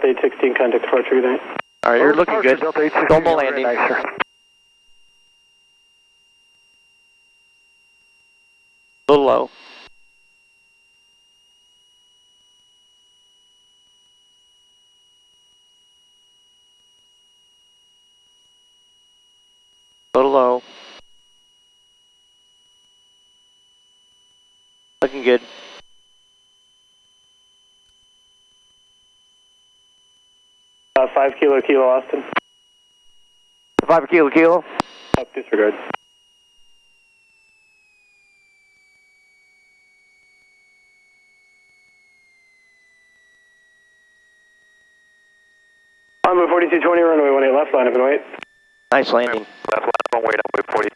Delta 816, contact departure, good night. Alright, you're looking good. Delta 816, Normal landing. nice, sir. A little low. A little low. Looking good. Uh, 5 kilo Austin. 5 kilo. Up, disregard. Envoy 4220, runway 18 left, line up and wait. Nice landing. Left line, wait up, wait 42.